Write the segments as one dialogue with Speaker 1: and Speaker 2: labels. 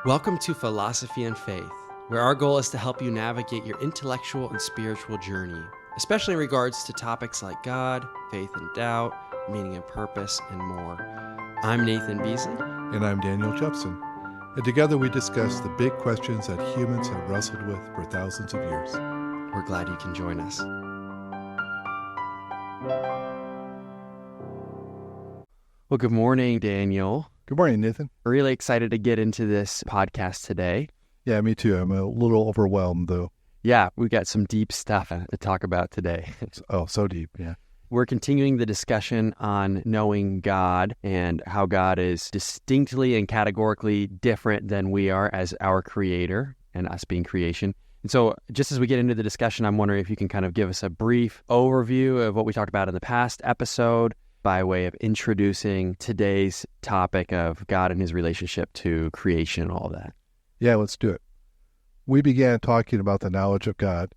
Speaker 1: Welcome to Philosophy and Faith, where our goal is to help you navigate your intellectual and spiritual journey, especially in regards to topics like God, faith and doubt, meaning and purpose, and more. I'm Nathan Beasley.
Speaker 2: And I'm Daniel Jepson. And together we discuss the big questions that humans have wrestled with for thousands of years.
Speaker 1: We're glad you can join us. Well, good morning, Daniel.
Speaker 2: Good morning, Nathan.
Speaker 1: Really excited to get into this podcast today.
Speaker 2: Yeah, me too. I'm a little overwhelmed, though.
Speaker 1: Yeah, we've got some deep stuff to talk about today.
Speaker 2: Oh, so deep, yeah.
Speaker 1: We're continuing the discussion on knowing God and how God is distinctly and categorically different than we are as our creator and us being creation. And so just as we get into the discussion, I'm wondering if you can kind of give us a brief overview of what we talked about in the past episode by way of introducing today's topic of God and his relationship to creation and all that.
Speaker 2: Yeah, let's do it. We began talking about the knowledge of God,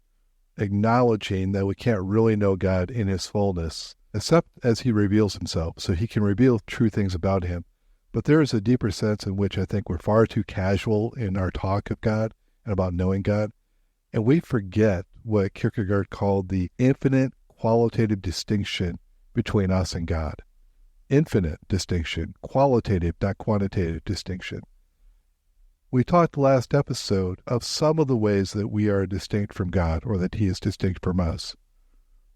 Speaker 2: acknowledging that we can't really know God in his fullness, except as he reveals himself, so he can reveal true things about him. But there is a deeper sense in which I think we're far too casual in our talk of God and about knowing God, and we forget what Kierkegaard called the infinite qualitative distinction between us and God. Infinite distinction, qualitative, not quantitative distinction. We talked last episode of some of the ways that we are distinct from God or that he is distinct from us.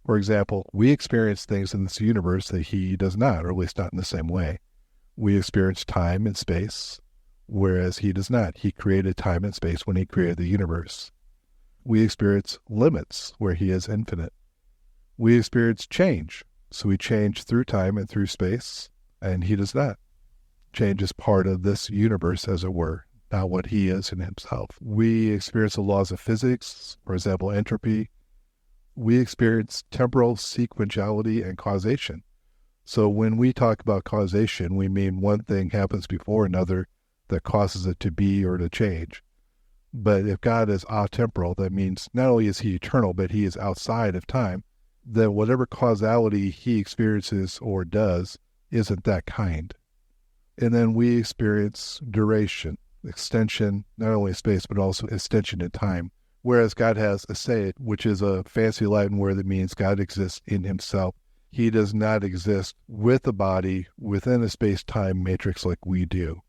Speaker 2: For example, we experience things in this universe that he does not, or at least not in the same way. We experience time and space, whereas he does not. He created time and space when he created the universe. We experience limits where he is infinite. We experience change. So we change through time and through space, and he does not. Change is part of this universe, as it were, not what he is in himself. We experience the laws of physics, for example, entropy. We experience temporal sequentiality and causation. So when we talk about causation, we mean one thing happens before another that causes it to be or to change. But if God is atemporal, that means not only is he eternal, but he is outside of time. Then whatever causality he experiences or does isn't that kind. And then we experience duration, extension, not only in space, but also extension in time. Whereas God has aseid, which is a fancy Latin word that means God exists in himself. He does not exist with a body within a space-time matrix like we do.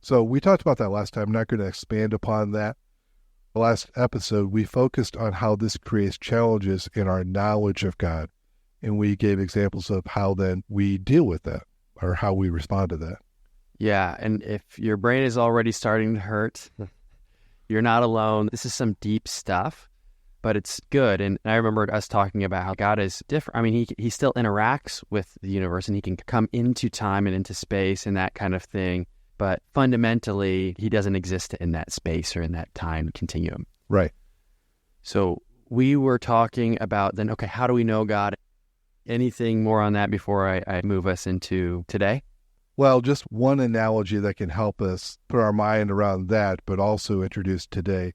Speaker 2: So we talked about that last time. I'm not going to expand upon that. Last episode, we focused on how this creates challenges in our knowledge of God, and we gave examples of how then we deal with that, or how we respond to that.
Speaker 1: Yeah, and if your brain is already starting to hurt, you're not alone. This is some deep stuff, but it's good. And I remember us talking about how God is different. I mean, he still interacts with the universe, and he can come into time and into space and that kind of thing. But fundamentally, he doesn't exist in that space or in that time continuum.
Speaker 2: Right.
Speaker 1: So we were talking about then, okay, how do we know God? Anything more on that before I move us into today?
Speaker 2: Well, just one analogy that can help us put our mind around that, but also introduce today,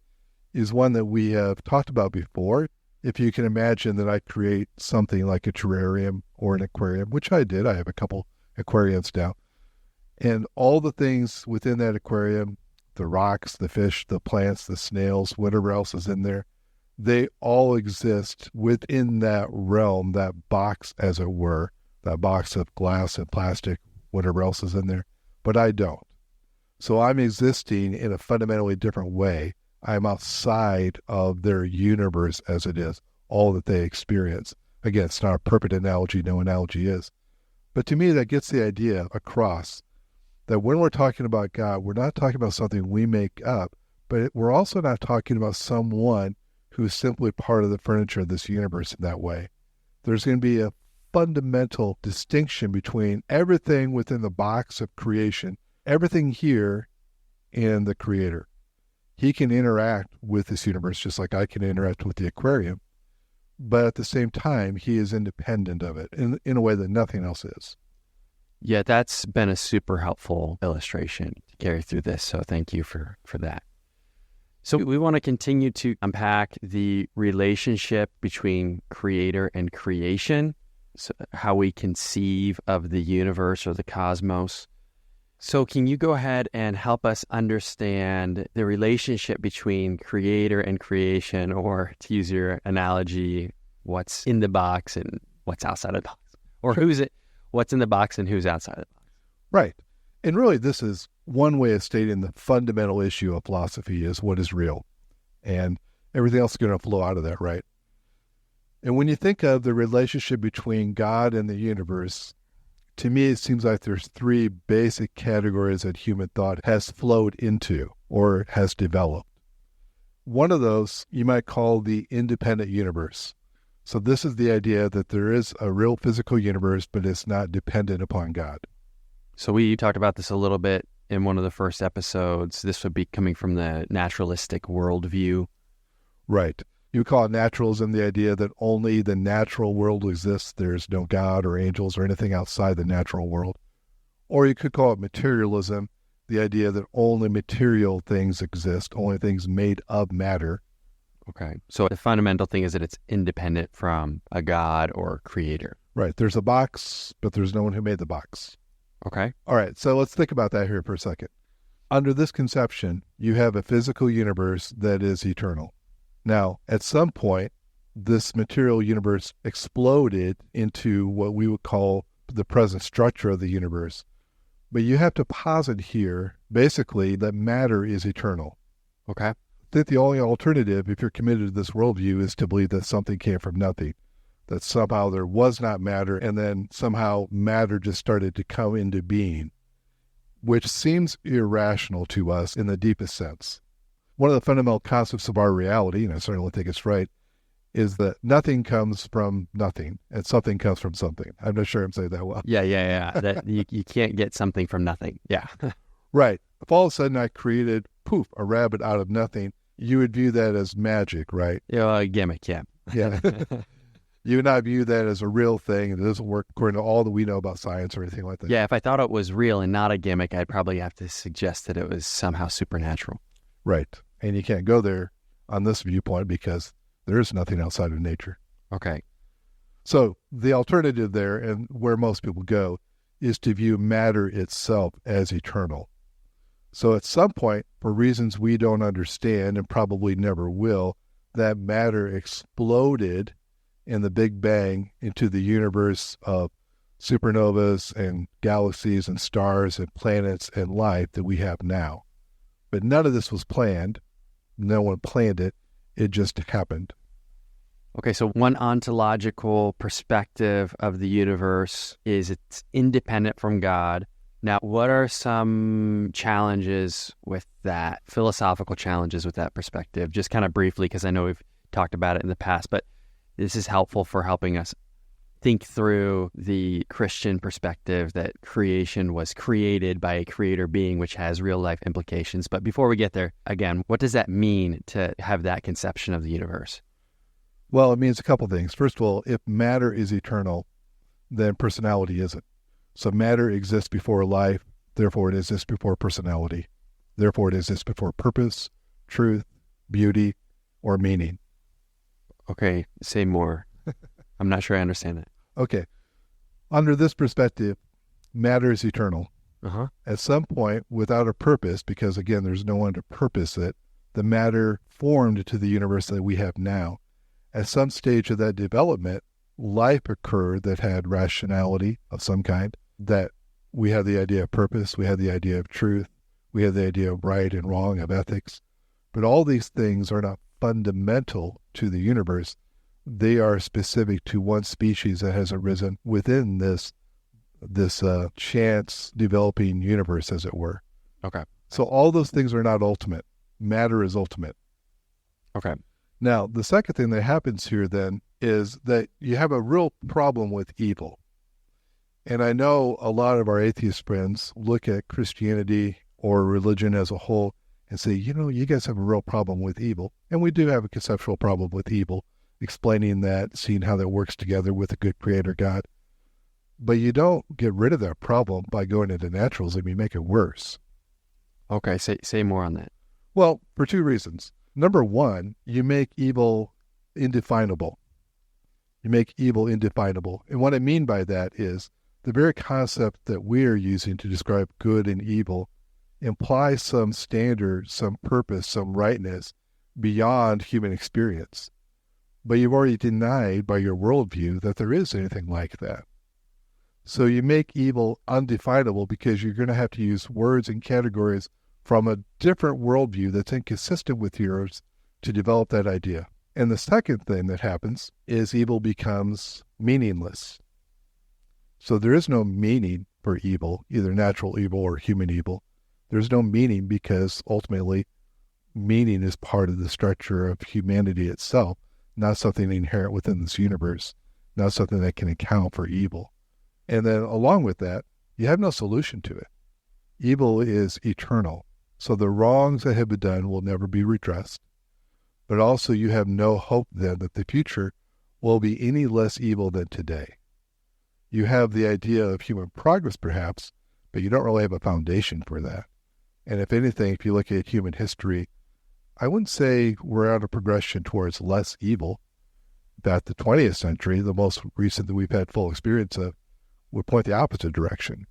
Speaker 2: is one that we have talked about before. If you can imagine that I create something like a terrarium or an aquarium, which I did. I have a couple aquariums now. And all the things within that aquarium, the rocks, the fish, the plants, the snails, whatever else is in there, they all exist within that realm, that box, as it were, that box of glass and plastic, whatever else is in there. But I don't. So I'm existing in a fundamentally different way. I'm outside of their universe as it is, all that they experience. Again, it's not a perfect analogy, no analogy is. But to me, that gets the idea across that when we're talking about God, we're not talking about something we make up, but we're also not talking about someone who's simply part of the furniture of this universe in that way. There's going to be a fundamental distinction between everything within the box of creation, everything here, and the Creator. He can interact with this universe just like I can interact with the aquarium, but at the same time, he is independent of it in a way that nothing else is.
Speaker 1: Yeah, that's been a super helpful illustration to carry through this. So thank you for that. So we want to continue to unpack the relationship between creator and creation, so how we conceive of the universe or the cosmos. So can you go ahead and help us understand the relationship between creator and creation, or to use your analogy, what's in the box and what's outside of the box? Or what's in the box and who's outside of the box?
Speaker 2: Right. And really, this is one way of stating the fundamental issue of philosophy is what is real. And everything else is going to flow out of that, right? And when you think of the relationship between God and the universe, to me, it seems like there's three basic categories that human thought has flowed into or has developed. One of those you might call the independent universe. So this is the idea that there is a real physical universe, but it's not dependent upon God.
Speaker 1: So we talked about this a little bit in one of the first episodes. This would be coming from the naturalistic worldview.
Speaker 2: Right. You would call it naturalism, the idea that only the natural world exists. There's no God or angels or anything outside the natural world. Or you could call it materialism, the idea that only material things exist, only things made of matter.
Speaker 1: Okay. So the fundamental thing is that it's independent from a God or creator.
Speaker 2: Right. There's a box, but there's no one who made the box.
Speaker 1: Okay.
Speaker 2: All right. So let's think about that here for a second. Under this conception, you have a physical universe that is eternal. Now, at some point, this material universe exploded into what we would call the present structure of the universe. But you have to posit here, basically, that matter is eternal.
Speaker 1: Okay.
Speaker 2: I think the only alternative, if you're committed to this worldview, is to believe that something came from nothing, that somehow there was not matter, and then somehow matter just started to come into being, which seems irrational to us in the deepest sense. One of the fundamental concepts of our reality, and I certainly think it's right, is that nothing comes from nothing and something comes from something. I'm not sure I'm saying that well.
Speaker 1: Yeah. That you can't get something from nothing. Yeah.
Speaker 2: Right. If all of a sudden I created, a rabbit out of nothing, you would view that as magic, right?
Speaker 1: Yeah, a gimmick, yeah.
Speaker 2: Yeah. You would not view that as a real thing. It doesn't work according to all that we know about science or anything like that.
Speaker 1: Yeah, if I thought it was real and not a gimmick, I'd probably have to suggest that it was somehow supernatural.
Speaker 2: Right. And you can't go there on this viewpoint because there is nothing outside of nature.
Speaker 1: Okay.
Speaker 2: So the alternative there, and where most people go, is to view matter itself as eternal. So at some point, for reasons we don't understand and probably never will, that matter exploded in the Big Bang into the universe of supernovas and galaxies and stars and planets and life that we have now. But none of this was planned. No one planned it. It just happened.
Speaker 1: Okay, so one ontological perspective of the universe is it's independent from God. Now, what are some challenges with that, philosophical challenges with that perspective? Just kind of briefly, because I know we've talked about it in the past, but this is helpful for helping us think through the Christian perspective that creation was created by a creator being, which has real life implications. But before we get there, again, what does that mean to have that conception of the universe?
Speaker 2: Well, it means a couple things. First of all, if matter is eternal, then personality isn't. So matter exists before life, therefore it exists before personality. Therefore it exists before purpose, truth, beauty, or meaning.
Speaker 1: Okay, say more. I'm not sure I understand that.
Speaker 2: Okay. Under this perspective, matter is eternal.
Speaker 1: Uh-huh.
Speaker 2: At some point, without a purpose, because again, there's no one to purpose it, the matter formed to the universe that we have now. At some stage of that development, life occurred that had rationality of some kind, that we had the idea of purpose, we had the idea of truth, we had the idea of right and wrong, of ethics. But all these things are not fundamental to the universe. They are specific to one species that has arisen within this chance developing universe, as it were.
Speaker 1: Okay.
Speaker 2: So all those things are not ultimate. Matter is ultimate.
Speaker 1: Okay.
Speaker 2: Now, the second thing that happens here then is that you have a real problem with evil. And I know a lot of our atheist friends look at Christianity or religion as a whole and say, you guys have a real problem with evil. And we do have a conceptual problem with evil, explaining that, seeing how that works together with a good creator God. But you don't get rid of that problem by going into naturalism. You make it worse.
Speaker 1: Okay, say more on that.
Speaker 2: Well, for two reasons. Number one, you make evil indefinable. You make evil indefinable. And what I mean by that is the very concept that we are using to describe good and evil implies some standard, some purpose, some rightness beyond human experience. But you've already denied by your worldview that there is anything like that. So you make evil undefinable because you're going to have to use words and categories from a different worldview that's inconsistent with yours to develop that idea. And the second thing that happens is evil becomes meaningless. So there is no meaning for evil, either natural evil or human evil. There's no meaning because ultimately meaning is part of the structure of humanity itself, not something inherent within this universe, not something that can account for evil. And then along with that, you have no solution to it. Evil is eternal. So the wrongs that have been done will never be redressed. But also you have no hope then that the future will be any less evil than today. You have the idea of human progress perhaps, but you don't really have a foundation for that. And if anything, if you look at human history, I wouldn't say we're on a progression towards less evil. That the 20th century, the most recent that we've had full experience of, would point the opposite direction.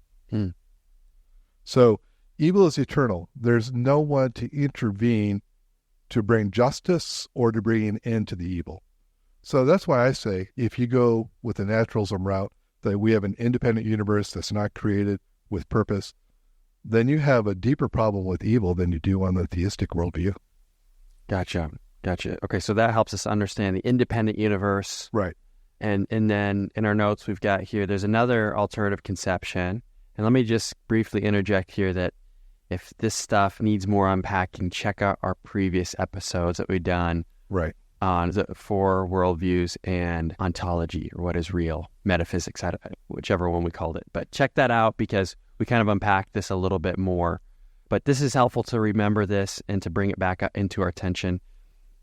Speaker 2: So evil is eternal. There's no one to intervene to bring justice or to bring an end to the evil. So that's why I say if you go with the naturalism route, that we have an independent universe that's not created with purpose, then you have a deeper problem with evil than you do on the theistic worldview.
Speaker 1: Gotcha. Okay, so that helps us understand the independent universe.
Speaker 2: Right.
Speaker 1: And then in our notes we've got here, there's another alternative conception. And let me just briefly interject here that if this stuff needs more unpacking, check out our previous episodes that we've done on the four worldviews and ontology, or what is real, metaphysics, whichever one we called it. But check that out because we kind of unpacked this a little bit more. But this is helpful to remember this and to bring it back into our attention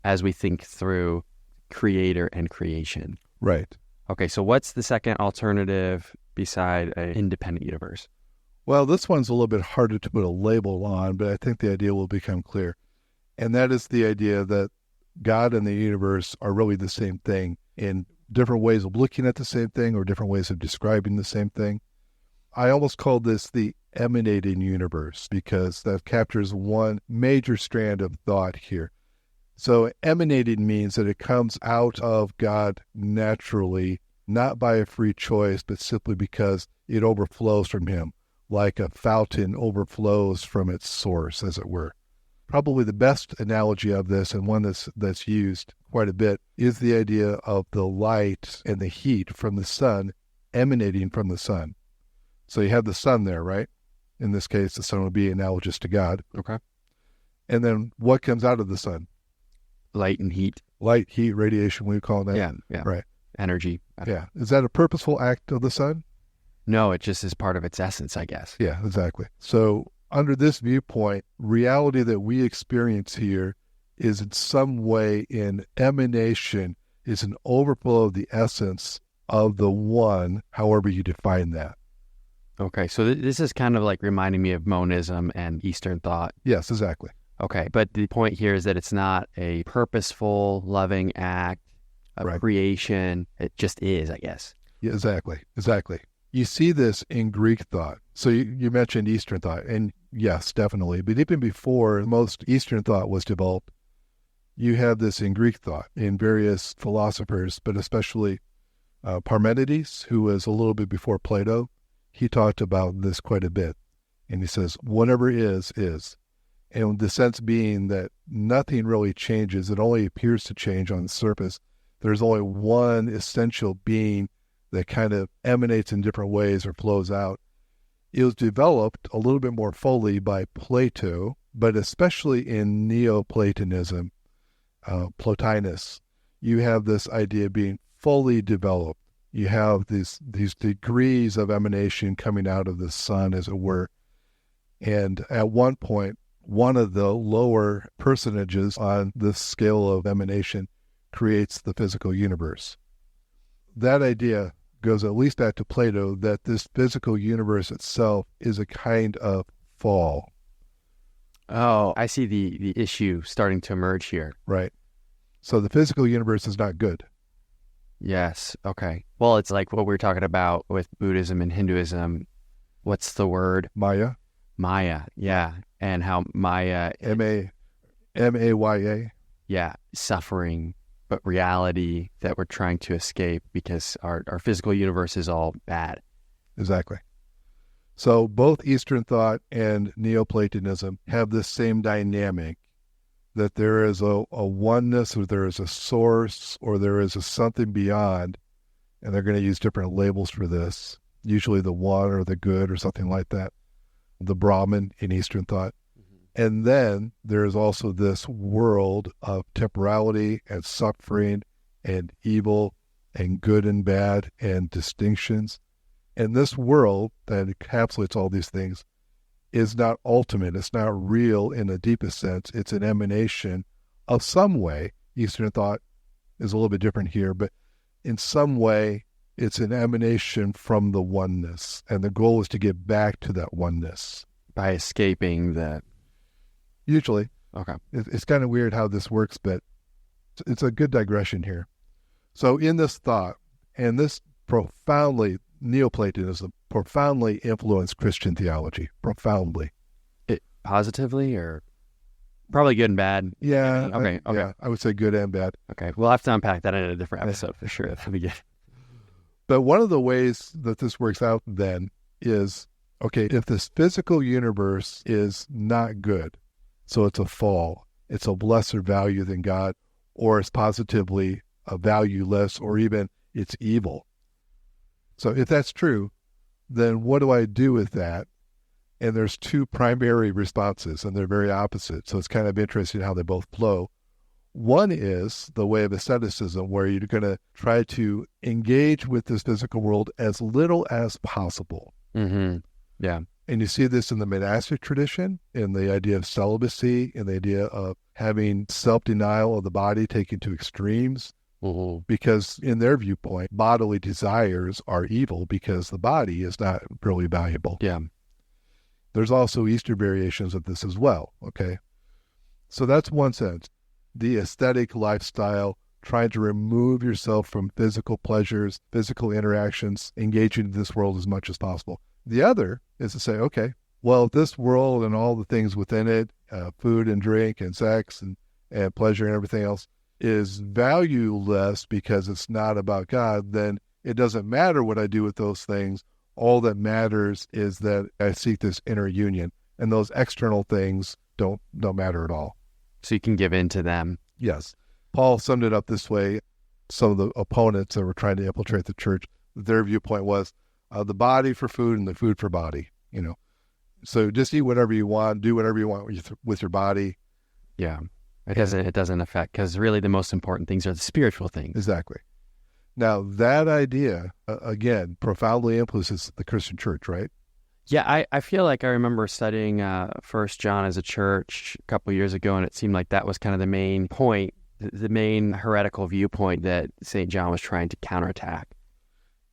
Speaker 1: as we think through creator and creation.
Speaker 2: Right.
Speaker 1: Okay, so what's the second alternative beside an independent universe?
Speaker 2: Well, this one's a little bit harder to put a label on, but I think the idea will become clear. And that is the idea that God and the universe are really the same thing in different ways of looking at the same thing or different ways of describing the same thing. I almost call this the emanating universe because that captures one major strand of thought here. So emanating means that it comes out of God naturally, not by a free choice, but simply because it overflows from him, like a fountain overflows from its source, as it were. Probably the best analogy of this, and one that's used quite a bit, is the idea of the light and the heat from the sun emanating from the sun. So you have the sun there, right? In this case, the sun would be analogous to God.
Speaker 1: Okay.
Speaker 2: And then what comes out of the sun?
Speaker 1: Light and heat.
Speaker 2: Light, heat, radiation, we call that.
Speaker 1: Yeah.
Speaker 2: Right.
Speaker 1: Energy.
Speaker 2: Yeah. Is that a purposeful act of the sun?
Speaker 1: No, it just is part of its essence, I guess.
Speaker 2: Yeah, exactly. So under this viewpoint, reality that we experience here is in some way an emanation, is an overflow of the essence of the one, however you define that.
Speaker 1: Okay, so this is kind of like reminding me of monism and Eastern thought.
Speaker 2: Yes, exactly.
Speaker 1: Okay, but the point here is that it's not a purposeful, loving act of creation. It just is, I guess.
Speaker 2: Yeah, exactly. You see this in Greek thought. So you mentioned Eastern thought, and yes, definitely. But even before most Eastern thought was developed, you have this in Greek thought, in various philosophers, but especially Parmenides, who was a little bit before Plato. He talked about this quite a bit. And he says, whatever is. And the sense being that nothing really changes. It only appears to change on the surface. There's only one essential being that kind of emanates in different ways or flows out. It was developed a little bit more fully by Plato, but especially in Neoplatonism, Plotinus. You have this idea being fully developed. You have these degrees of emanation coming out of the sun, as it were. And at one point, one of the lower personages on this scale of emanation creates the physical universe. That idea goes at least back to Plato, that this physical universe itself is a kind of fall.
Speaker 1: Oh, I see the issue starting to emerge here.
Speaker 2: Right. So the physical universe is not good.
Speaker 1: Yes. Okay. Well, it's like what we were talking about with Buddhism and Hinduism. What's the word?
Speaker 2: Maya,
Speaker 1: Maya. Yeah. And how Maya,
Speaker 2: Maya.
Speaker 1: yeah, suffering, but reality that we're trying to escape because our physical universe is all bad.
Speaker 2: Exactly. So both Eastern thought and Neoplatonism have this same dynamic, that there is a oneness, or there is a source, or there is a something beyond, and they're going to use different labels for this, usually the one or the good or something like that, the Brahman in Eastern thought. And then there's also this world of temporality and suffering and evil and good and bad and distinctions. And this world that encapsulates all these things is not ultimate. It's not real in the deepest sense. It's an emanation of some way. Eastern thought is a little bit different here, but in some way, it's an emanation from the oneness. And the goal is to get back to that oneness.
Speaker 1: By escaping the...
Speaker 2: Usually.
Speaker 1: Okay.
Speaker 2: It's kind of weird how this works, but it's a good digression here. So in this thought, and this Neoplatonism profoundly influenced Christian theology, profoundly.
Speaker 1: Positively or probably good and bad?
Speaker 2: Yeah.
Speaker 1: Okay.
Speaker 2: Yeah, I would say good and bad.
Speaker 1: Okay. We'll have to unpack that in a different episode for sure. That'll be good.
Speaker 2: But one of the ways that this works out then is, okay, if this physical universe is not good, so it's a fall, it's a lesser value than God, or it's positively a valueless, or even it's evil. So if that's true, then what do I do with that? And there's two primary responses, and they're very opposite. So it's kind of interesting how they both flow. One is the way of asceticism, where you're going to try to engage with this physical world as little as possible.
Speaker 1: Mm-hmm. Yeah.
Speaker 2: And you see this in the monastic tradition, in the idea of celibacy, in the idea of having self-denial of the body taken to extremes.
Speaker 1: Mm-hmm.
Speaker 2: Because in their viewpoint, bodily desires are evil because the body is not really valuable.
Speaker 1: Yeah.
Speaker 2: There's also Eastern variations of this as well, okay? So that's one sense. The aesthetic lifestyle, trying to remove yourself from physical pleasures, physical interactions, engaging in this world as much as possible. The other is to say, okay, well, this world and all the things within it, food and drink and sex and pleasure and everything else, is valueless because it's not about God, then it doesn't matter what I do with those things. All that matters is that I seek this inner union, and those external things don't matter at all.
Speaker 1: So you can give in to them.
Speaker 2: Yes. Paul summed it up this way. Some of the opponents that were trying to infiltrate the church, their viewpoint was the body for food and the food for body, So just eat whatever you want, do whatever you want with your body.
Speaker 1: Yeah. It doesn't affect, because really the most important things are the spiritual things.
Speaker 2: Exactly. Now, that idea, again, profoundly influences the Christian church, right?
Speaker 1: Yeah, I feel like I remember studying 1 John as a church a couple of years ago, and it seemed like that was kind of the main point, the main heretical viewpoint that St. John was trying to counterattack.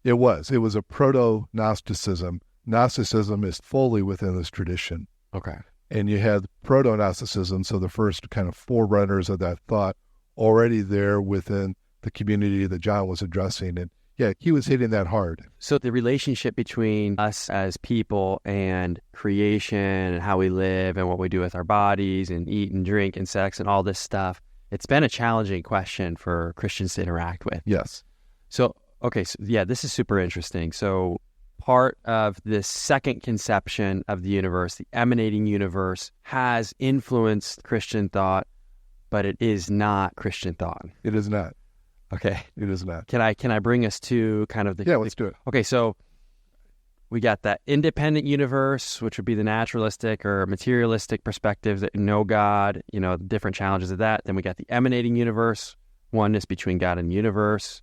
Speaker 2: It was a proto-Gnosticism. Gnosticism is fully within this tradition.
Speaker 1: Okay.
Speaker 2: And you had proto-Gnosticism, so the first kind of forerunners of that thought already there within the community that John was addressing. And yeah, he was hitting that hard.
Speaker 1: So the relationship between us as people and creation and how we live and what we do with our bodies and eat and drink and sex and all this stuff, it's been a challenging question for Christians to interact with.
Speaker 2: Yes.
Speaker 1: So, okay, so yeah, this is super interesting. So part of this second conception of the universe, the emanating universe, has influenced Christian thought, but it is not Christian thought.
Speaker 2: It is not.
Speaker 1: Okay.
Speaker 2: It is not.
Speaker 1: Can I bring us to kind of the...
Speaker 2: Yeah, let's do it.
Speaker 1: Okay, so we got that independent universe, which would be the naturalistic or materialistic perspective that no God, different challenges of that. Then we got the emanating universe, oneness between God and the universe.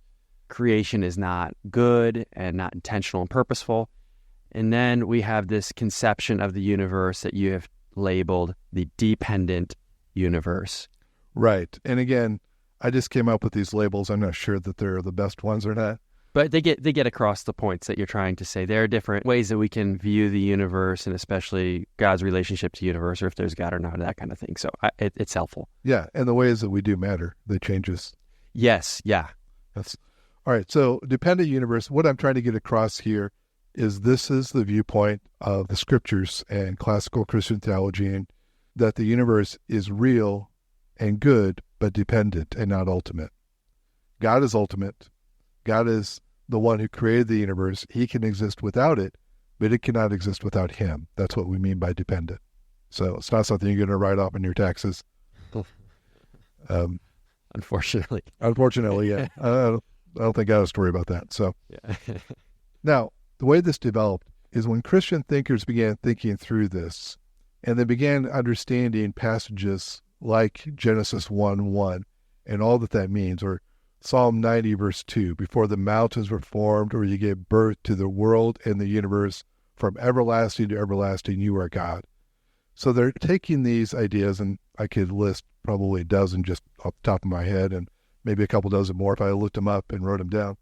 Speaker 1: Creation is not good and not intentional and purposeful. And then we have this conception of the universe that you have labeled the dependent universe.
Speaker 2: Right. And again, I just came up with these labels. I'm not sure that they're the best ones or not.
Speaker 1: But they get across the points that you're trying to say. There are different ways that we can view the universe, and especially God's relationship to the universe, or if there's God or not, that kind of thing. So it's helpful.
Speaker 2: Yeah, and the ways that we do matter. They change us.
Speaker 1: Yes, yeah.
Speaker 2: That's All right, so dependent universe, what I'm trying to get across here is this is the viewpoint of the scriptures and classical Christian theology, and that the universe is real and good, but dependent and not ultimate. God is ultimate. God is the one who created the universe. He can exist without it, but it cannot exist without him. That's what we mean by dependent. So it's not something you're going to write off on your taxes.
Speaker 1: Unfortunately.
Speaker 2: Unfortunately, yeah. I don't think I have to worry about that. So
Speaker 1: Yeah.
Speaker 2: now, the way this developed is when Christian thinkers began thinking through this, and they began understanding passages like Genesis 1:1 and all that means, or Psalm 90, verse 2, before the mountains were formed, or you gave birth to the world and the universe, from everlasting to everlasting, you are God. So they're taking these ideas, and I could list probably a dozen just off the top of my head, and maybe a couple dozen more if I looked them up and wrote them down.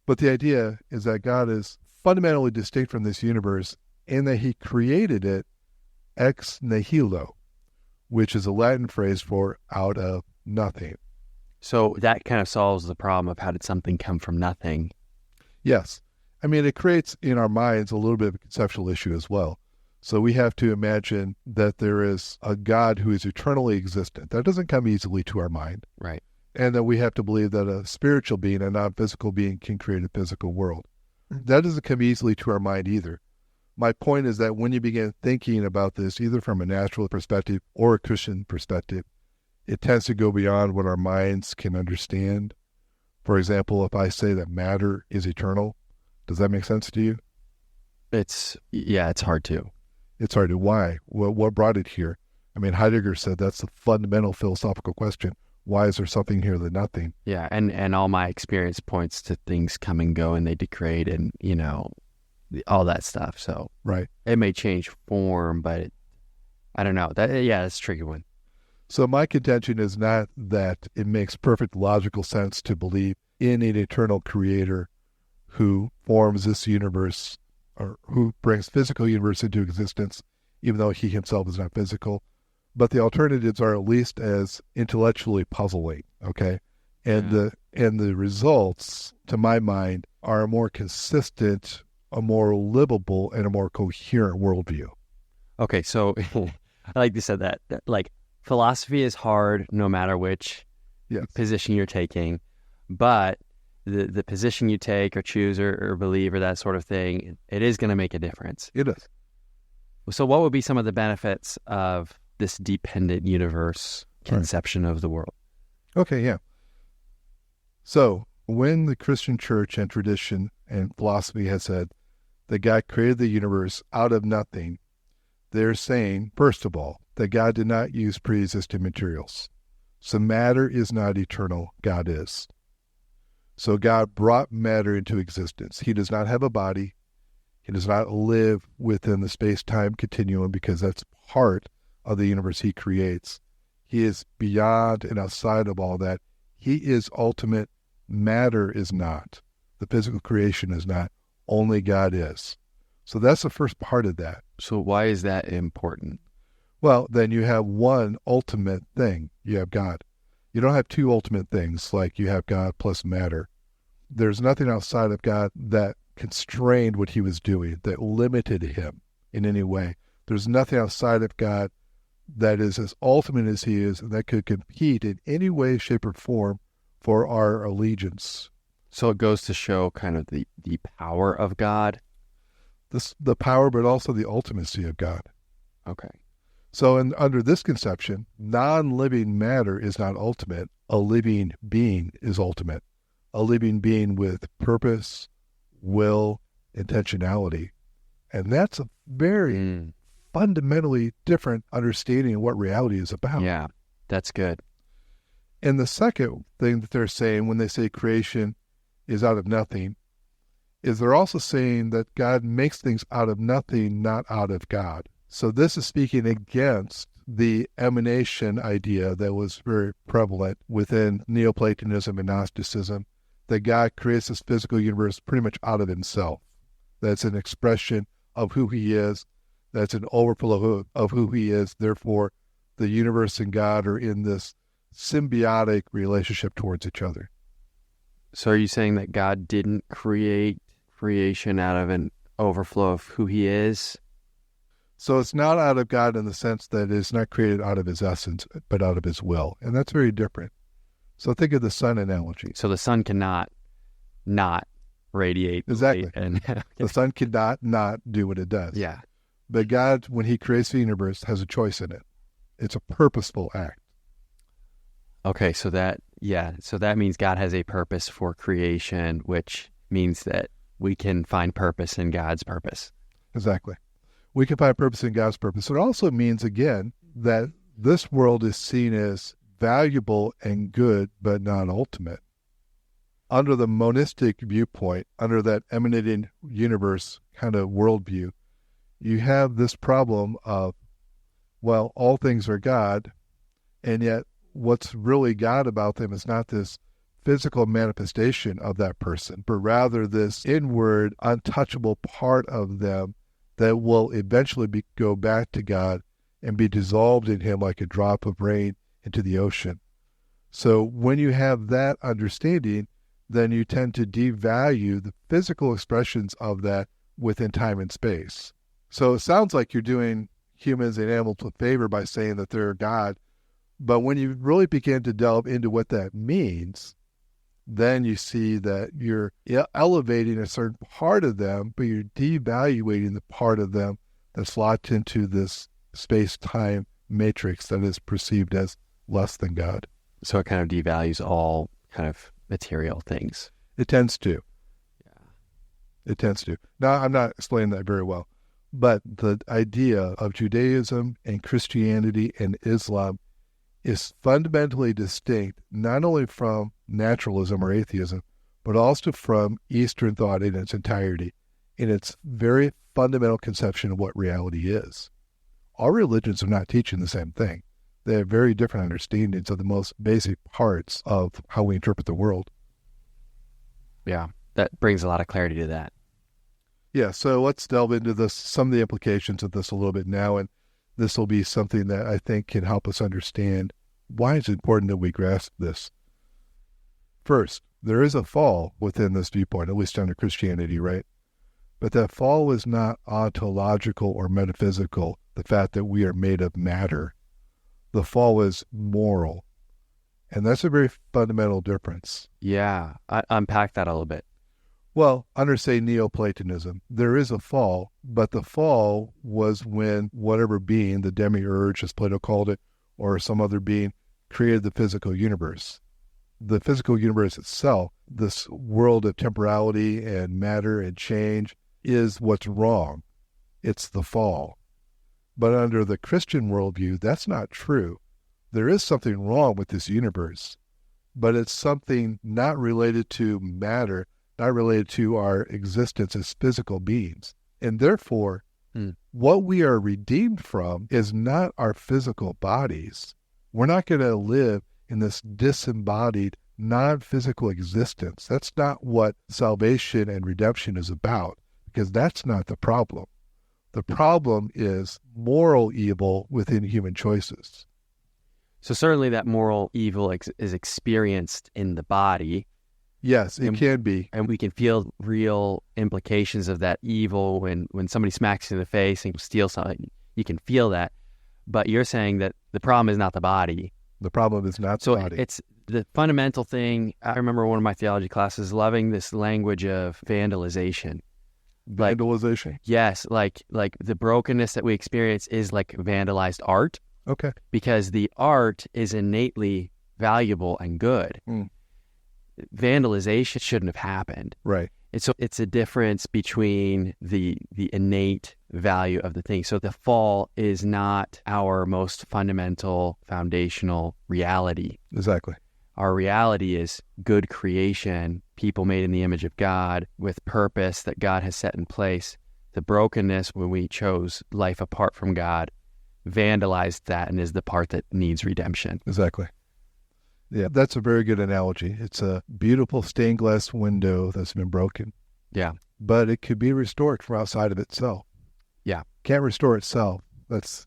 Speaker 2: But the idea is that God is fundamentally distinct from this universe, and that he created it ex nihilo, which is a Latin phrase for out of nothing.
Speaker 1: So that kind of solves the problem of how did something come from nothing?
Speaker 2: Yes. I mean, it creates in our minds a little bit of a conceptual issue as well. So we have to imagine that there is a God who is eternally existent. That doesn't come easily to our mind.
Speaker 1: Right.
Speaker 2: And that we have to believe that a spiritual being, a non-physical being, can create a physical world. That doesn't come easily to our mind either. My point is that when you begin thinking about this, either from a natural perspective or a Christian perspective, it tends to go beyond what our minds can understand. For example, if I say that matter is eternal, does that make sense to you?
Speaker 1: It's hard to.
Speaker 2: It's hard to. Why? What brought it here? I mean, Heidegger said that's the fundamental philosophical question. Why is there something here than nothing?
Speaker 1: Yeah, and all my experience points to things come and go and they degrade and, all that stuff. So
Speaker 2: right.
Speaker 1: It may change form, but I don't know. That's a tricky one.
Speaker 2: So my contention is not that it makes perfect logical sense to believe in an eternal creator who forms this universe or who brings physical universe into existence, even though he himself is not physical. But the alternatives are at least as intellectually puzzling, okay? And the results, to my mind, are a more consistent, a more livable, and a more coherent worldview.
Speaker 1: Okay, so I like you said that like philosophy is hard no matter which position you're taking, but the position you take or choose or believe or that sort of thing, it is going to make a difference.
Speaker 2: It is.
Speaker 1: So what would be some of the benefits of this dependent universe conception of the world?
Speaker 2: Okay, yeah. So when the Christian church and tradition and philosophy has said that God created the universe out of nothing, they're saying, first of all, that God did not use pre-existing materials. So matter is not eternal, God is. So God brought matter into existence. He does not have a body. He does not live within the space-time continuum because that's part of the universe he creates. He is beyond and outside of all that. He is ultimate. Matter is not. The physical creation is not. Only God is. So that's the first part of that.
Speaker 1: So why is that important?
Speaker 2: Well, then you have one ultimate thing. You have God. You don't have two ultimate things like you have God plus matter. There's nothing outside of God that constrained what he was doing, that limited him in any way. There's nothing outside of God that is as ultimate as he is and that could compete in any way, shape, or form for our allegiance.
Speaker 1: So it goes to show kind of the power of God?
Speaker 2: The power, but also the ultimacy of God.
Speaker 1: Okay.
Speaker 2: So under this conception, non-living matter is not ultimate. A living being is ultimate. A living being with purpose, will, intentionality. And that's a very fundamentally different understanding of what reality is about.
Speaker 1: Yeah, that's good.
Speaker 2: And the second thing that they're saying when they say creation is out of nothing is they're also saying that God makes things out of nothing, not out of God. So this is speaking against the emanation idea that was very prevalent within Neoplatonism and Gnosticism, that God creates this physical universe pretty much out of himself. That's an expression of who he is. That's an overflow of who he is. Therefore, the universe and God are in this symbiotic relationship towards each other.
Speaker 1: So are you saying that God didn't create creation out of an overflow of who he is?
Speaker 2: So it's not out of God in the sense that it's not created out of his essence, but out of his will. And that's very different. So think of the sun analogy.
Speaker 1: So the sun cannot not radiate.
Speaker 2: Exactly.
Speaker 1: And
Speaker 2: The sun cannot not do what it does.
Speaker 1: yeah.
Speaker 2: But God, when he creates the universe, has a choice in it. It's a purposeful act.
Speaker 1: Okay, so that means God has a purpose for creation, which means that we can find purpose in God's purpose.
Speaker 2: Exactly. We can find purpose in God's purpose. It also means, again, that this world is seen as valuable and good, but not ultimate. Under the monistic viewpoint, under that emanating universe kind of worldview, you have this problem of, well, all things are God, and yet what's really God about them is not this physical manifestation of that person, but rather this inward, untouchable part of them that will eventually go back to God and be dissolved in him like a drop of rain into the ocean. So when you have that understanding, then you tend to devalue the physical expressions of that within time and space. So it sounds like you're doing humans and animals a favor by saying that they're God, but when you really begin to delve into what that means, then you see that you're elevating a certain part of them, but you're devaluating the part of them that's locked into this space-time matrix that is perceived as less than God.
Speaker 1: So it kind of devalues all kind of material things.
Speaker 2: It tends to.
Speaker 1: Yeah.
Speaker 2: It tends to. Now, I'm not explaining that very well, but the idea of Judaism and Christianity and Islam is fundamentally distinct, not only from naturalism or atheism, but also from Eastern thought in its entirety, in its very fundamental conception of what reality is. All religions are not teaching the same thing. They have very different understandings of the most basic parts of how we interpret the world.
Speaker 1: Yeah, that brings a lot of clarity to that.
Speaker 2: Yeah, so let's delve into this, some of the implications of this a little bit now, and this will be something that I think can help us understand why it's important that we grasp this. First, there is a fall within this viewpoint, at least under Christianity, right? But that fall is not ontological or metaphysical, the fact that we are made of matter. The fall is moral. And that's a very fundamental difference.
Speaker 1: Yeah, unpack that a little bit.
Speaker 2: Well, under, say, Neoplatonism, there is a fall, but the fall was when whatever being, the demiurge, as Plato called it, or some other being, created the physical universe. The physical universe itself, this world of temporality and matter and change, is what's wrong. It's the fall. But under the Christian worldview, that's not true. There is something wrong with this universe, but it's something not related to matter, not related to our existence as physical beings. And therefore, what we are redeemed from is not our physical bodies. We're not going to live in this disembodied, non-physical existence. That's not what salvation and redemption is about, because that's not the problem. The problem is moral evil within human choices.
Speaker 1: So certainly that moral evil is experienced in the body.
Speaker 2: Yes, it can be.
Speaker 1: And we can feel real implications of that evil when somebody smacks you in the face and steals something. You can feel that. But you're saying that the problem is not the body.
Speaker 2: The problem is not the body.
Speaker 1: So it's the fundamental thing. I remember one of my theology classes loving this language of vandalization.
Speaker 2: Vandalization?
Speaker 1: Yes, like the brokenness that we experience is like vandalized art.
Speaker 2: Okay.
Speaker 1: Because the art is innately valuable and good. Vandalization shouldn't have happened.
Speaker 2: Right.
Speaker 1: And so it's a difference between the innate value of the thing. So the fall is not our most fundamental, foundational reality.
Speaker 2: Exactly.
Speaker 1: Our reality is good creation, people made in the image of God with purpose that God has set in place. The brokenness when we chose life apart from God vandalized that and is the part that needs redemption.
Speaker 2: Exactly. Yeah, that's a very good analogy. It's a beautiful stained glass window that's been broken.
Speaker 1: Yeah.
Speaker 2: But it could be restored from outside of itself.
Speaker 1: Yeah.
Speaker 2: Can't restore itself. That's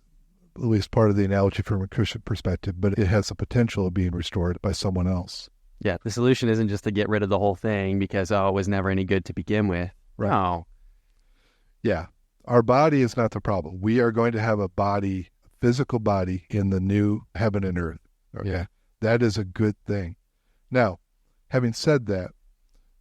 Speaker 2: at least part of the analogy from a Christian perspective, but it has the potential of being restored by someone else.
Speaker 1: Yeah, the solution isn't just to get rid of the whole thing because, it was never any good to begin with.
Speaker 2: Right.
Speaker 1: No.
Speaker 2: Yeah. Our body is not the problem. We are going to have a body, physical body in the new heaven and earth. Okay.
Speaker 1: Yeah.
Speaker 2: That is a good thing. Now, having said that,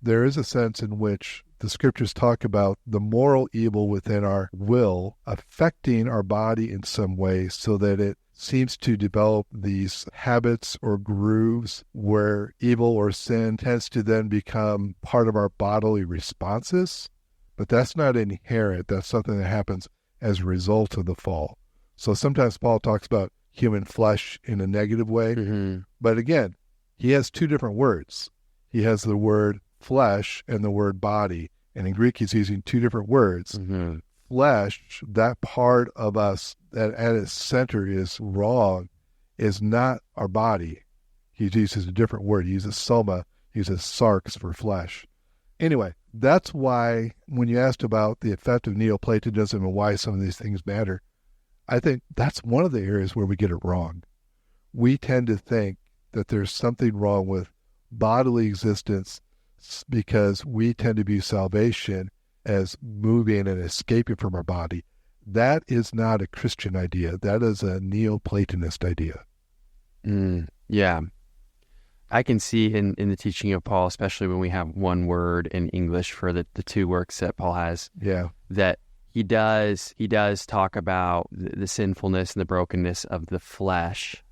Speaker 2: there is a sense in which the scriptures talk about the moral evil within our will affecting our body in some way so that it seems to develop these habits or grooves where evil or sin tends to then become part of our bodily responses. But that's not inherent. That's something that happens as a result of the fall. So sometimes Paul talks about human flesh in a negative way.
Speaker 1: Mm-hmm.
Speaker 2: But again, he has two different words. He has the word flesh and the word body. And in Greek, he's using two different words.
Speaker 1: Mm-hmm.
Speaker 2: Flesh, that part of us that at its center is wrong, is not our body. He uses a different word. He uses soma. He uses sarx for flesh. Anyway, that's why when you asked about the effect of Neoplatonism and why some of these things matter, I think that's one of the areas where we get it wrong. We tend to think that there's something wrong with bodily existence because we tend to view salvation as moving and escaping from our body. That is not a Christian idea. That is a Neoplatonist idea.
Speaker 1: Yeah. I can see in the teaching of Paul, especially when we have one word in English for the two works that Paul has, that he does talk about the sinfulness and the brokenness of the flesh.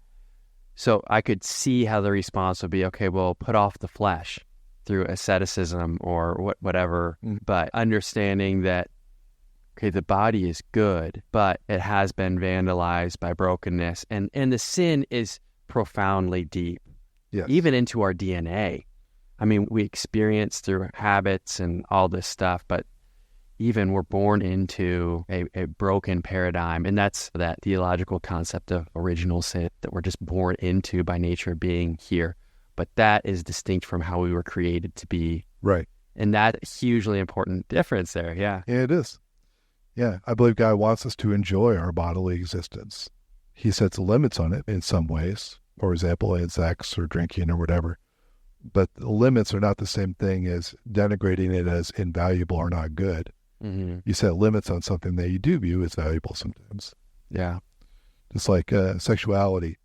Speaker 1: So I could see how the response would be, okay, well, put off the flesh through asceticism or whatever, but understanding that, okay, the body is good, but it has been vandalized by brokenness, and the sin is profoundly deep, even into our DNA. I mean, we experience through habits and all this stuff, but even we're born into a broken paradigm, and that's that theological concept of original sin that we're just born into by nature being here. But that is distinct from how we were created to be.
Speaker 2: Right.
Speaker 1: And that's a hugely important difference there. Yeah.
Speaker 2: Yeah, it is. Yeah. I believe God wants us to enjoy our bodily existence. He sets limits on it in some ways. For example, in sex or drinking or whatever. But the limits are not the same thing as denigrating it as invaluable or not good.
Speaker 1: Mm-hmm.
Speaker 2: You set limits on something that you do view as valuable sometimes.
Speaker 1: Yeah.
Speaker 2: Just like sexuality.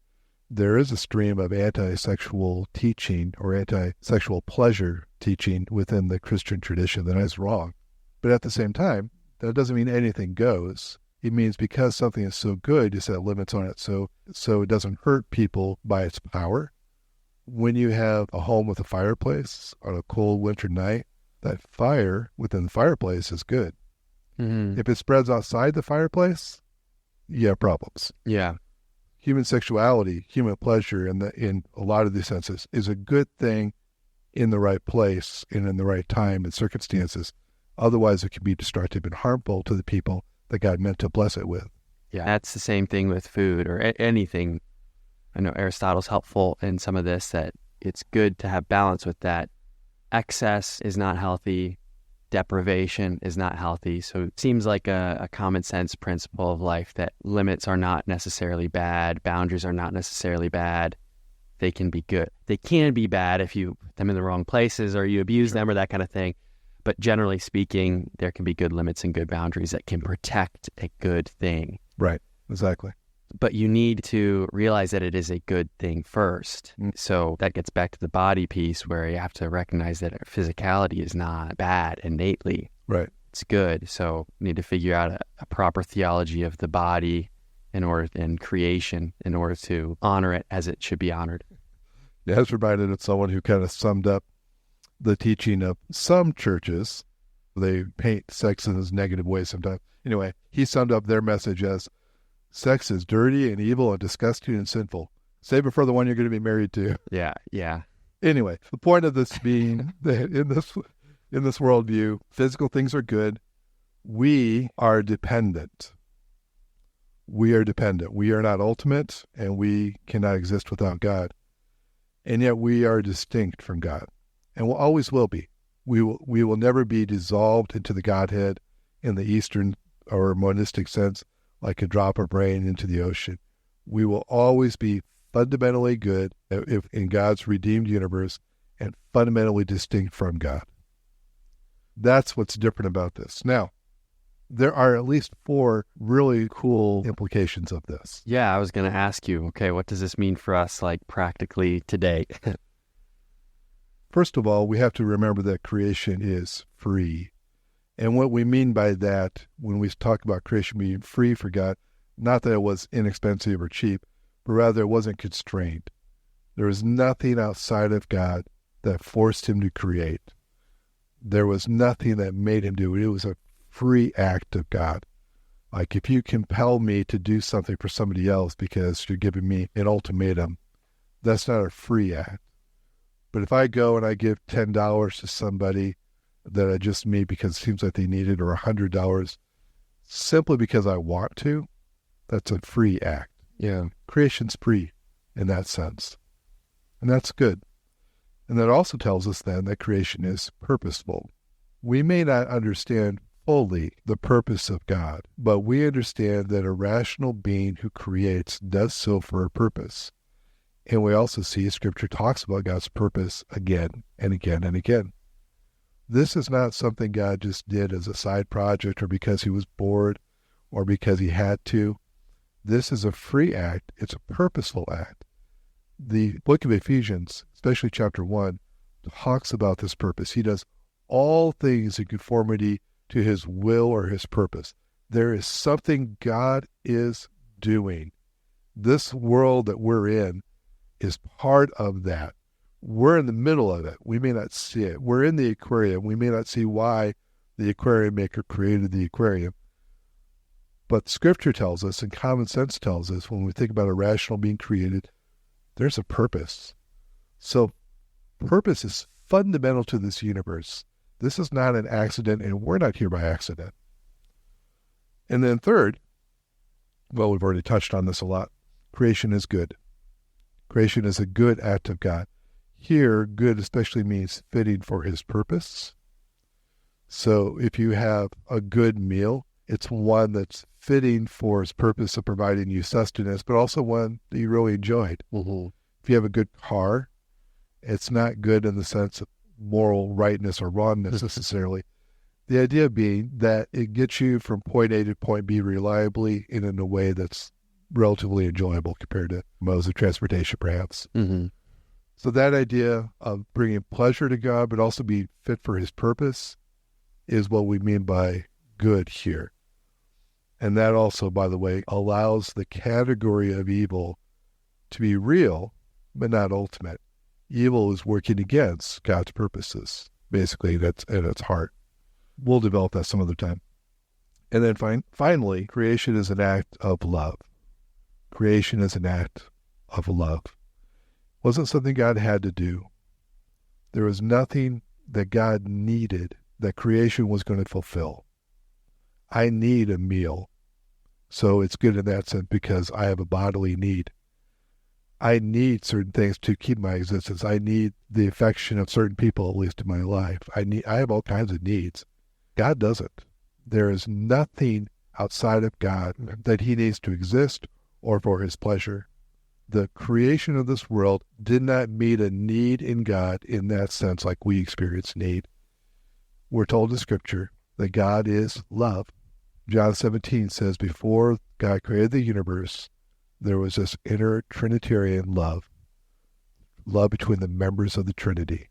Speaker 2: There is a stream of anti-sexual teaching or anti-sexual pleasure teaching within the Christian tradition that is wrong. But at the same time, that doesn't mean anything goes. It means because something is so good, you set limits on it so it doesn't hurt people by its power. When you have a home with a fireplace on a cold winter night, that fire within the fireplace is good.
Speaker 1: Mm-hmm.
Speaker 2: If it spreads outside the fireplace, you have problems.
Speaker 1: Yeah.
Speaker 2: Human sexuality, human pleasure in a lot of these senses is a good thing in the right place and in the right time and circumstances. Otherwise, it can be destructive and harmful to the people that God meant to bless it with.
Speaker 1: Yeah, that's the same thing with food or anything. I know Aristotle's helpful in some of this, that it's good to have balance with that. Excess is not healthy. Deprivation is not healthy. So it seems like a common sense principle of life that limits are not necessarily bad. Boundaries are not necessarily bad. They can be good. They can be bad if you put them in the wrong places or you abuse them or that kind of thing. But generally speaking, there can be good limits and good boundaries that can protect a good thing.
Speaker 2: Right. Exactly.
Speaker 1: But you need to realize that it is a good thing first. So that gets back to the body piece where you have to recognize that physicality is not bad innately.
Speaker 2: Right.
Speaker 1: It's good. So you need to figure out a proper theology of the body and creation in order to honor it as it should be honored.
Speaker 2: Yeah, I was reminded of someone who kind of summed up the teaching of some churches. They paint sex in this negative way sometimes. Anyway, he summed up their message as, sex is dirty and evil and disgusting and sinful. Save it for the one you're going to be married to.
Speaker 1: Yeah, yeah.
Speaker 2: Anyway, the point of this being that in this worldview, physical things are good. We are dependent. We are dependent. We are not ultimate, and we cannot exist without God. And yet we are distinct from God, and will always will be. We will never be dissolved into the Godhead in the Eastern or monistic sense, like a drop of rain into the ocean. We will always be fundamentally good if in God's redeemed universe, and fundamentally distinct from God. That's what's different about this. Now, there are at least 4 really cool implications of this.
Speaker 1: Yeah, I was going to ask you, okay, what does this mean for us, like practically today?
Speaker 2: First of all, we have to remember that creation is free. And what we mean by that, when we talk about creation being free for God, not that it was inexpensive or cheap, but rather it wasn't constrained. There was nothing outside of God that forced him to create. There was nothing that made him do it. It was a free act of God. Like if you compel me to do something for somebody else because you're giving me an ultimatum, that's not a free act. But if I go and I give $10 to somebody that I just meet because it seems like they need it, or $100 simply because I want to, that's a free act.
Speaker 1: Yeah.
Speaker 2: Creation's free in that sense. And that's good. And that also tells us then that creation is purposeful. We may not understand fully the purpose of God, but we understand that a rational being who creates does so for a purpose. And we also see Scripture talks about God's purpose again and again and again. This is not something God just did as a side project or because he was bored or because he had to. This is a free act. It's a purposeful act. The book of Ephesians, especially chapter 1, talks about this purpose. He does all things in conformity to his will or his purpose. There is something God is doing. This world that we're in is part of that. We're in the middle of it. We may not see it. We're in the aquarium. We may not see why the aquarium maker created the aquarium. But Scripture tells us and common sense tells us when we think about a rational being created, there's a purpose. So purpose is fundamental to this universe. This is not an accident, and we're not here by accident. And then third, well, we've already touched on this a lot. Creation is good. Creation is a good act of God. Here, good especially means fitting for his purpose. So if you have a good meal, it's one that's fitting for his purpose of providing you sustenance, but also one that you really enjoyed.
Speaker 1: Mm-hmm.
Speaker 2: If you have a good car, it's not good in the sense of moral rightness or wrongness necessarily. The idea being that it gets you from point A to point B reliably and in a way that's relatively enjoyable compared to modes of transportation, perhaps.
Speaker 1: Mm-hmm.
Speaker 2: So that idea of bringing pleasure to God, but also being fit for his purpose, is what we mean by good here. And that also, by the way, allows the category of evil to be real, but not ultimate. Evil is working against God's purposes. Basically, that's at its heart. We'll develop that some other time. And then finally, creation is an act of love. Creation is an act of love. It wasn't something God had to do. There was nothing that God needed that creation was going to fulfill. I need a meal. So it's good in that sense because I have a bodily need. I need certain things to keep my existence. I need the affection of certain people, at least in my life. I have all kinds of needs. God doesn't. There is nothing outside of God that he needs to exist or for his pleasure. The creation of this world did not meet a need in God in that sense like we experience need. We're told in Scripture that God is love. John 17 says, before God created the universe, there was this inner Trinitarian love between the members of the Trinity.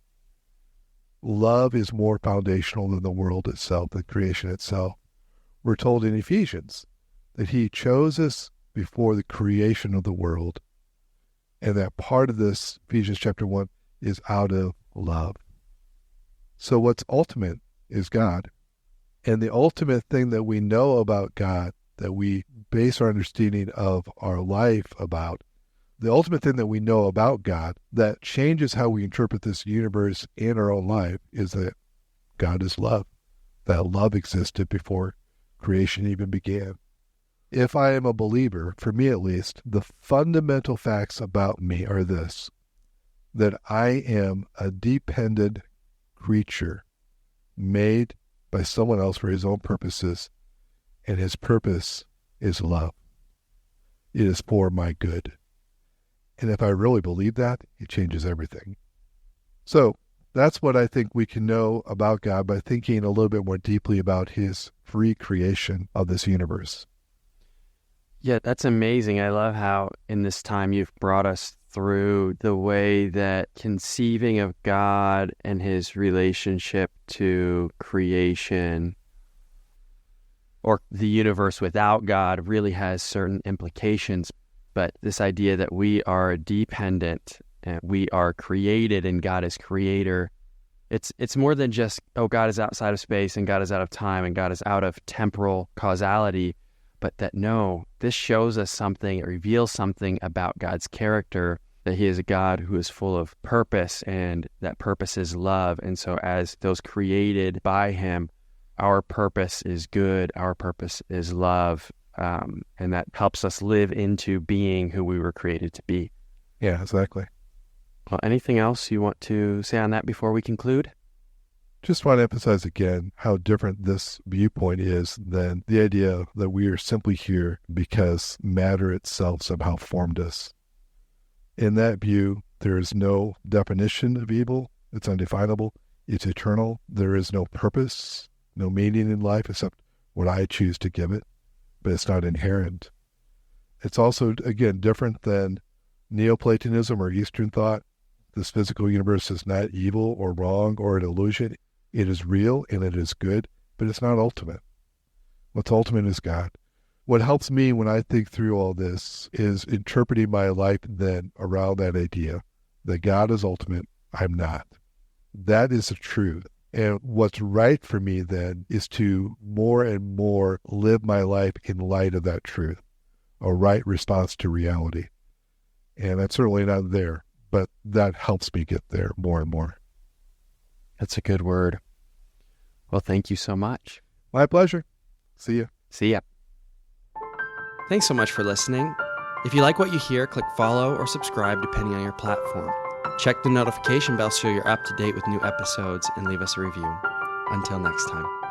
Speaker 2: Love is more foundational than the world itself, than creation itself. We're told in Ephesians that he chose us before the creation of the world, and that part of this, Ephesians chapter 1, is out of love. So what's ultimate is God. And the ultimate thing that we know about God, that we base our understanding of our life about, the ultimate thing that we know about God that changes how we interpret this universe and our own life is that God is love. That love existed before creation even began. If I am a believer, for me at least, the fundamental facts about me are this, that I am a dependent creature made by someone else for his own purposes, and his purpose is love. It is for my good. And if I really believe that, it changes everything. So that's what I think we can know about God by thinking a little bit more deeply about his free creation of this universe.
Speaker 1: Yeah, that's amazing. I love how in this time you've brought us through the way that conceiving of God and his relationship to creation or the universe without God really has certain implications. But this idea that we are dependent and we are created and God is creator, it's more than just, oh, God is outside of space and God is out of time and God is out of temporal causality, but that no, this shows us something, it reveals something about God's character, that he is a God who is full of purpose, and that purpose is love. And so as those created by him, our purpose is good, our purpose is love, and that helps us live into being who we were created to be.
Speaker 2: Yeah, exactly.
Speaker 1: Well, anything else you want to say on that before we conclude?
Speaker 2: Just want to emphasize again how different this viewpoint is than the idea that we are simply here because matter itself somehow formed us. In that view, there is no definition of evil. It's undefinable. It's eternal. There is no purpose, no meaning in life except what I choose to give it, but it's not inherent. It's also, again, different than Neoplatonism or Eastern thought. This physical universe is not evil or wrong or an illusion. It is real and it is good, but it's not ultimate. What's ultimate is God. What helps me when I think through all this is interpreting my life then around that idea that God is ultimate, I'm not. That is the truth. And what's right for me then is to more and more live my life in light of that truth, a right response to reality. And that's certainly not there, but that helps me get there more and more.
Speaker 1: That's a good word. Well, thank you so much.
Speaker 2: My pleasure. See you.
Speaker 1: See ya. Thanks so much for listening. If you like what you hear, click follow or subscribe depending on your platform. Check the notification bell so you're up to date with new episodes and leave us a review. Until next time.